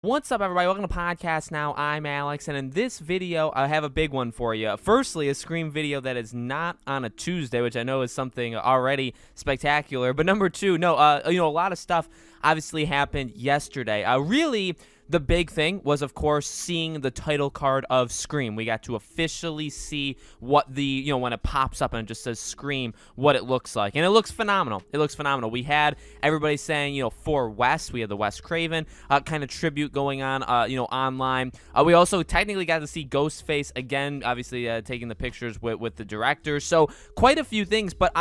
What's up, everybody? Welcome to Podcast Now. I'm Alex, and in this video, I have a big one for you. Firstly, a Scream video that is not on a Tuesday, which I know is something already spectacular. But number two, a lot of stuff obviously happened yesterday. Really, the big thing was, of course, seeing the title card of Scream. We got to officially see what when it pops up and it just says Scream, what it looks like. And it looks phenomenal. It looks phenomenal. We had everybody saying, for Wes. We had the Wes Craven kind of tribute going on, online. We also technically got to see Ghostface again, obviously taking the pictures with the director. So quite a few things, but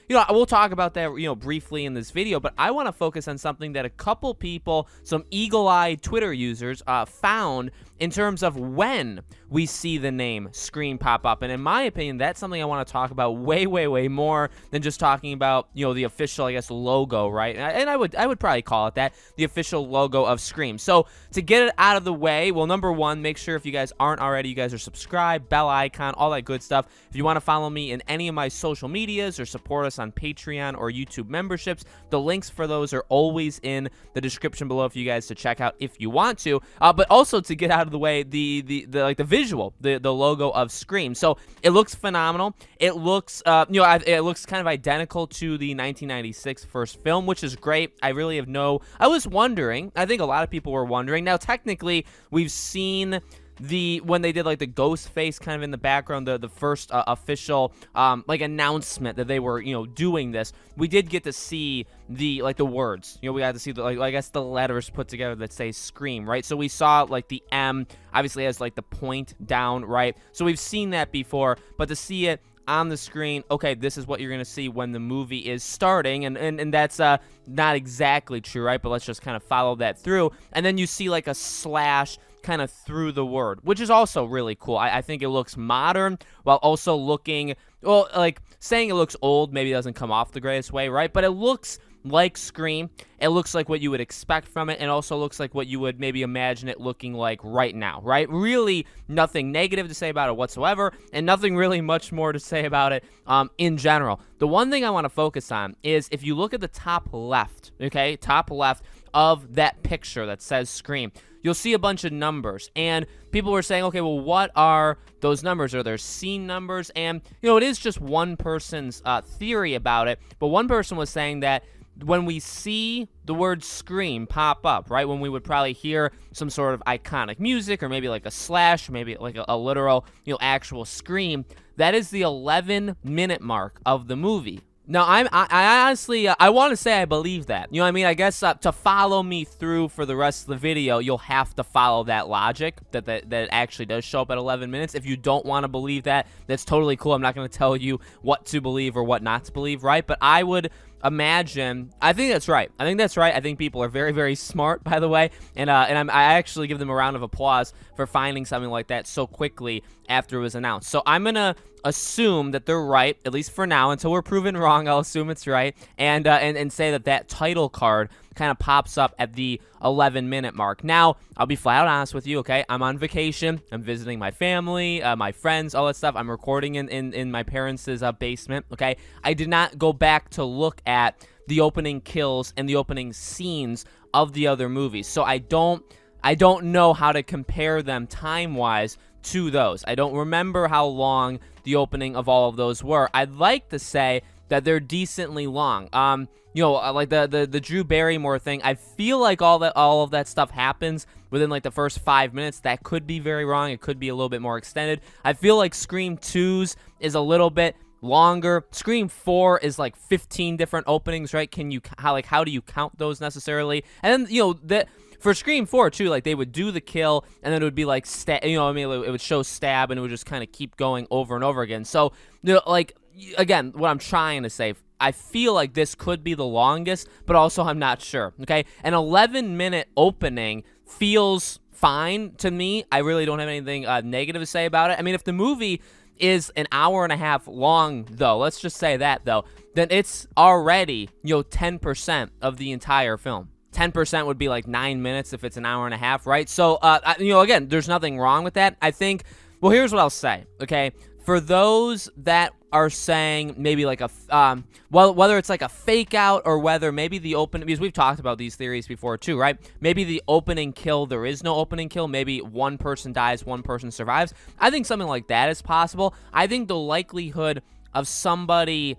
we'll talk about that, briefly in this video, but I want to focus on something that a couple people, some eagle-eyed Twitter users found in terms of when we see the name Scream pop up. And in my opinion, that's something I want to talk about way more than just talking about, the official, I guess, logo, right? And I would probably call it that, the official logo of Scream. So to get it out of the way, well, number one, make sure if you guys aren't already, you guys are subscribed, bell icon, all that good stuff. If you want to follow me in any of my social medias or support us on Patreon or YouTube memberships, the links for those are always in the description below for you guys to check out if you want to. But also to get out of the way, the visual, the logo of Scream. So it looks phenomenal. It looks it looks kind of identical to the 1996 first film, which is great. I was wondering, I think a lot of people were wondering. Now technically we've seen when they did like the ghost face kind of in the background, the first official announcement that they were doing this, we did get to see the words, we got to see I guess the letters put together that say Scream, right? So we saw the M obviously has the point down, right? So we've seen that before, but to see it on the screen, okay, this is what you're gonna see when the movie is starting, and that's not exactly true, right? But let's just kind of follow that through, and then you see a slash kind of through the word, which is also really cool. I think it looks modern while also looking, saying it looks old maybe doesn't come off the greatest way, right? But it looks like Scream. It looks like what you would expect from it, and also looks like what you would maybe imagine it looking like right now, right? Really nothing negative to say about it whatsoever, and nothing really much more to say about it in general. The one thing I want to focus on is if you look at the top left, okay, top left of that picture that says Scream, you'll see a bunch of numbers, and people were saying, okay, well, what are those numbers? Are there scene numbers? And, it is just one person's theory about it, but one person was saying that when we see the word Scream pop up, right, when we would probably hear some sort of iconic music or maybe a slash, maybe a literal, actual scream, that is the 11-minute mark of the movie. Now, I honestly, I want to say I believe that. You know what I mean? I guess to follow me through for the rest of the video, you'll have to follow that logic that it actually does show up at 11 minutes. If you don't want to believe that, that's totally cool. I'm not going to tell you what to believe or what not to believe, right? But I would imagine, I think that's right. I think people are very, very smart, by the way, and I actually give them a round of applause for finding something like that so quickly after it was announced. So I'm gonna assume that they're right, at least for now, until we're proven wrong. I'll assume it's right, and say that title card kind of pops up at the 11-minute mark. Now, I'll be flat out honest with you, okay? I'm on vacation. I'm visiting my family, my friends, all that stuff. I'm recording in my parents' basement, okay? I did not go back to look at the opening kills and the opening scenes of the other movies. So I don't know how to compare them time-wise to those. I don't remember how long the opening of all of those were. I'd like to say that they're decently long. Like the Drew Barrymore thing, I feel like all of that stuff happens within the first 5 minutes. That could be very wrong. It could be a little bit more extended. I feel like Scream 2's is a little bit longer. Scream 4 is 15 different openings, right? How do you count those necessarily? And then for Scream 4 too, they would do the kill and then it would be it would show stab and it would just kind of keep going over and over again. So again, what I'm trying to say, I feel like this could be the longest, but also I'm not sure, okay? An 11-minute opening feels fine to me. I really don't have anything negative to say about it. I mean, if the movie is an hour and a half long, though, let's just say that, though, then it's already, 10% of the entire film. 10% would be 9 minutes if it's an hour and a half, right? So, again, there's nothing wrong with that. I think, well, here's what I'll say, okay? For those that are saying maybe like well, whether it's like a fake out or whether maybe the open, because we've talked about these theories before too, right? Maybe the opening kill, there is no opening kill. Maybe one person dies, one person survives. I think something like that is possible. I think the likelihood of somebody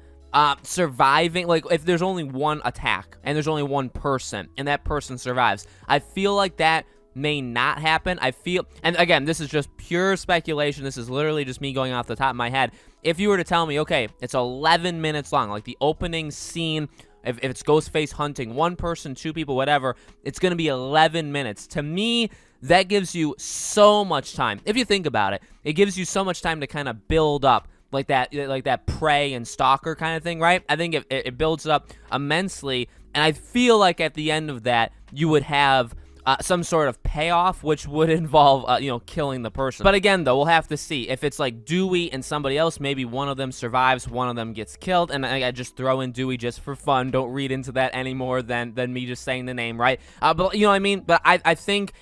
surviving, like if there's only one attack and there's only one person and that person survives, I feel like that may not happen. I feel, and again, this is just pure speculation. This is literally just me going off the top of my head. If you were to tell me, okay, it's 11 minutes long, like the opening scene, if it's Ghostface hunting one person, two people, whatever, it's going to be 11 minutes. To me, that gives you so much time. If you think about it, it gives you so much time to kind of build up like that prey and stalker kind of thing, right? I think it builds it up immensely, and I feel like at the end of that, you would have some sort of payoff, which would involve, killing the person. But again, though, we'll have to see. If it's like Dewey and somebody else, maybe one of them survives, one of them gets killed, and I just throw in Dewey just for fun. Don't read into that any more than me just saying the name, right? But you know what I mean? But I think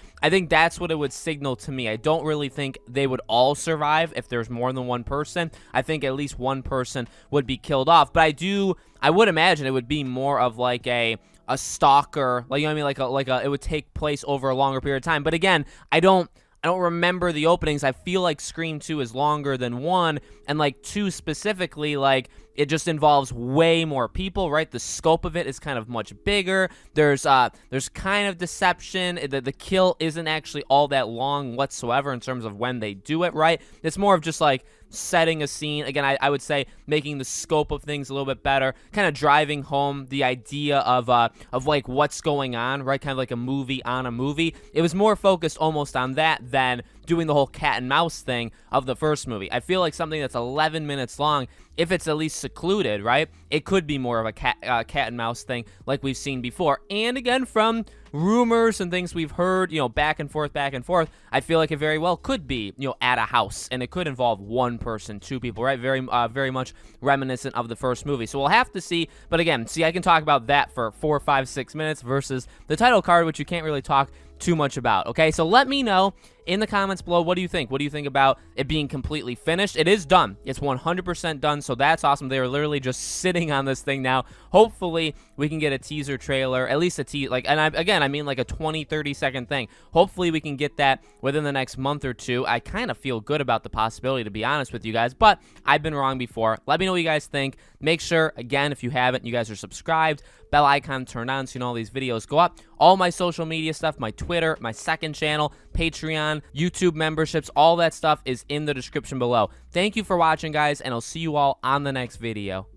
that's what it would signal to me. I don't really think they would all survive if there's more than one person. I think at least one person would be killed off. But I would imagine it would be more of like a stalker, like, you know what I mean, like a it would take place over a longer period of time. But again, I don't remember the openings. I feel like Scream 2 is longer than 1, and like 2 specifically, like it just involves way more people, right? The scope of it is kind of much bigger. There's kind of deception. The kill isn't actually all that long whatsoever in terms of when they do it, right? It's more of just like setting a scene. Again, I would say making the scope of things a little bit better, kind of driving home the idea of like what's going on, right? Kind of like a movie on a movie. It was more focused almost on that than doing the whole cat and mouse thing of the first movie. I feel like something that's 11 minutes long, if it's at least secluded, right, it could be more of a cat and mouse thing like we've seen before. And again, from rumors and things we've heard, back and forth, I feel like it very well could be, at a house, and it could involve one person, two people, right? Very much reminiscent of the first movie. So we'll have to see. But again, I can talk about that for 4, 5, 6 minutes versus the title card, which you can't really talk too much about. Okay, so let me know in the comments below, what do you think? What do you think about it being completely finished? It is done. It's 100% done, so that's awesome. They are literally just sitting on this thing now. Hopefully, we can get a teaser trailer, at least a I mean like a 20, 30-second thing. Hopefully, we can get that within the next month or two. I kind of feel good about the possibility, to be honest with you guys, but I've been wrong before. Let me know what you guys think. Make sure, again, if you haven't, you guys are subscribed, bell icon turned on so you know all these videos go up. All my social media stuff, my Twitter, my second channel, Patreon, YouTube memberships, all that stuff is in the description below. Thank you for watching, guys, and I'll see you all on the next video.